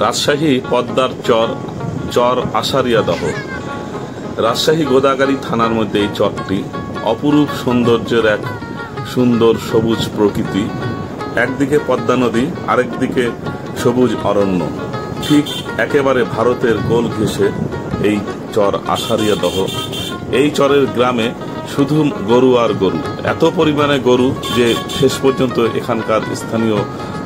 রাজশাহী পদ্মার চর চর আশারিয়াদহ। রাজশাহী গোদাগাড়ী থানার মধ্যে এই চরটি অপরূপ সৌন্দর্যের এক সুন্দর সবুজ প্রকৃতি। একদিকে পদ্মা নদী, আরেকদিকে সবুজ অরণ্য। ঠিক একেবারে ভারতের কোল ঘেঁষে এই চর আশারিয়াদহ। এই চরের গ্রামে শুধু গরু আর গরু, এত পরিমাণে গরু যে শেষ পর্যন্ত এখানকার স্থানীয়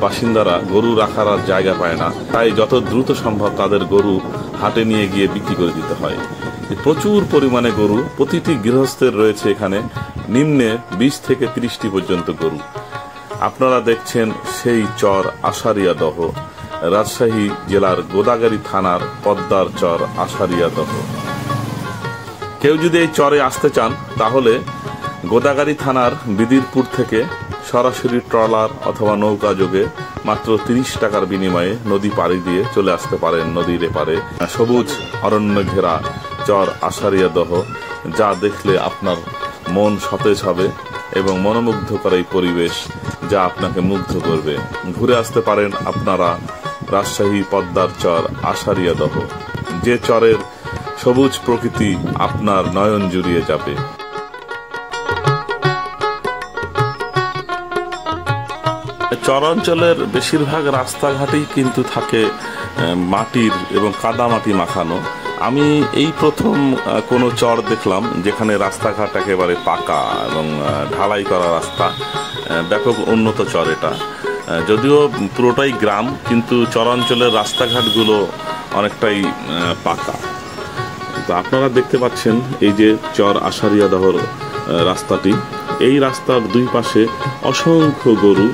বাসিন্দারা গরু রাখার আর জায়গা পায় না। তাই যত দ্রুত সম্ভব তাদের গরু হাটে নিয়ে গিয়ে বিক্রি করে দিতে হয়। প্রচুর পরিমাণে গরু, প্রতিটি গৃহস্থের রয়েছে এখানে নিম্নে 20 থেকে 30টি পর্যন্ত গরু। আপনারা দেখছেন সেই চর আশারিয়াদহ, রাজশাহী জেলার গোদাগাড়ী থানার পদ্মার চর আশারিয়াদহ। কেউ যদি এই চরে আসতে চান তাহলে গোদাগাড়ী থানার বিদিরপুর থেকে সরাসরি ট্রলার অথবা নৌকা যোগে মাত্র 30 টাকার বিনিময়ে নদী পাড়ি দিয়ে চলে আসতে পারেন নদীর এপারে সবুজ অরণ্য ঘেরা চর আশারিয়াদহ, যা দেখলে আপনার মন সতেজ হবে এবং মনোমুগ্ধকর এই পরিবেশ যা আপনাকে মুগ্ধ করবে। ঘুরে আসতে পারেন আপনারা রাজশাহী পদ্মার চর আশারিয়াদহ, যে চরের সবুজ প্রকৃতি আপনার নয়ন জুড়িয়ে যাবে। চরাঞ্চলের বেশিরভাগ রাস্তাঘাটেই কিন্তু থাকে মাটির এবং কাদামাটি মাখানো। আমি এই প্রথম কোনো চর দেখলাম যেখানে রাস্তাঘাট একেবারে পাকা এবং ঢালাই করা রাস্তা। ব্যাপক উন্নত চর এটা, যদিও পুরোটাই গ্রাম, কিন্তু চরাঞ্চলের রাস্তাঘাটগুলো অনেকটাই পাকা। তো আপনারা দেখতে পাচ্ছেন এই যে চর আশারিয়াদহর রাস্তাটি, এই রাস্তার দুই পাশে অসংখ্য গরু।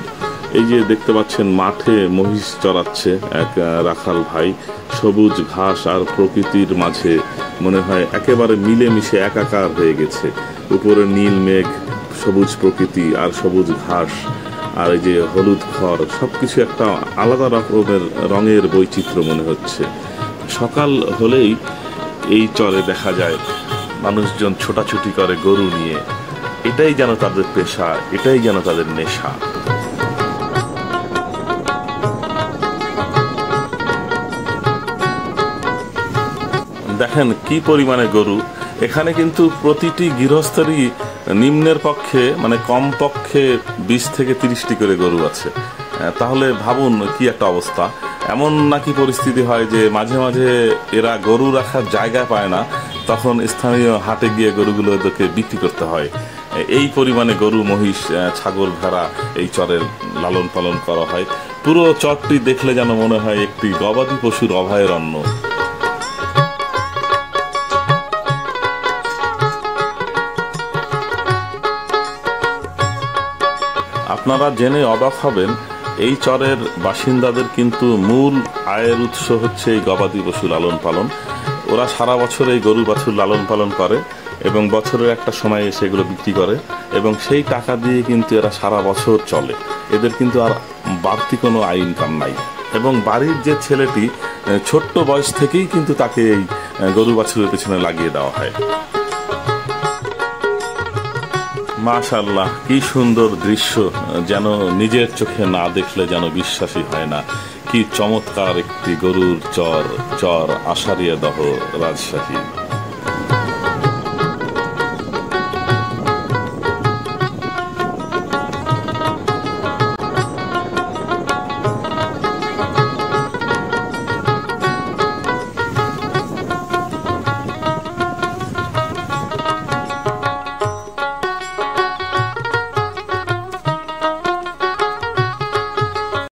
এই যে দেখতে পাচ্ছেন মাঠে মহিষ চড়াচ্ছে এক রাখাল ভাই। সবুজ ঘাস আর প্রকৃতির মাঝে মনে হয় একেবারে মিলেমিশে একাকার হয়ে গেছে। উপরে নীল মেঘ, সবুজ প্রকৃতি আর সবুজ ঘাস আর এই যে হলুদ খড়, সবকিছু একটা আলাদা রকমের রঙের বৈচিত্র্য মনে হচ্ছে। সকাল হলেই এই চরে দেখা যায় মানুষজন ছোটাছুটি করে গরু নিয়ে। এটাই যেন তাদের পেশা, এটাই যেন তাদের নেশা। দেখেন কি পরিমাণে গরু এখানে, কিন্তু প্রতিটি গৃহস্থেরই নিম্নের পক্ষে মানে কম পক্ষে 20 থেকে 30টি করে গরু আছে। তাহলে ভাবুন কি একটা অবস্থা। এমন নাকি পরিস্থিতি হয় যে মাঝে মাঝে এরা গরু রাখার জায়গা পায় না, তখন স্থানীয় হাটে গিয়ে গরুগুলো এদেরকে বিক্রি করতে হয়। এই পরিমাণে গরু, মহিষ, ছাগল, ভেড়া এই চরের লালন পালন করা হয়। পুরো চরটি দেখলে যেন মনে হয় একটি গবাদি পশুর অভয়ারণ্য। আপনারা জেনে অবাক হবেন, এই চরের বাসিন্দাদের কিন্তু মূল আয়ের উৎস হচ্ছে এই গবাদি পশু লালন পালন। ওরা সারা বছর এই গরু বাছুর লালন পালন করে এবং বছরের একটা সময় সেগুলো বিক্রি করে এবং সেই টাকা দিয়ে কিন্তু এরা সারা বছর চলে। এদের কিন্তু আর বাড়তি কোনো আয় ইনকাম নাই। এবং বাড়ির যে ছেলেটি ছোট্ট বয়স থেকেই কিন্তু তাকে এই গরু বাছুরের পেছনে লাগিয়ে দেওয়া হয়। মাশাআল্লাহ, কি সুন্দর দৃশ্য, যেন নিজের চোখে না দেখলে যেন বিশ্বাসই হয় না। কি চমৎকার একটি গরুর চর, চর আশারিয়াদহ, রাজশাহী।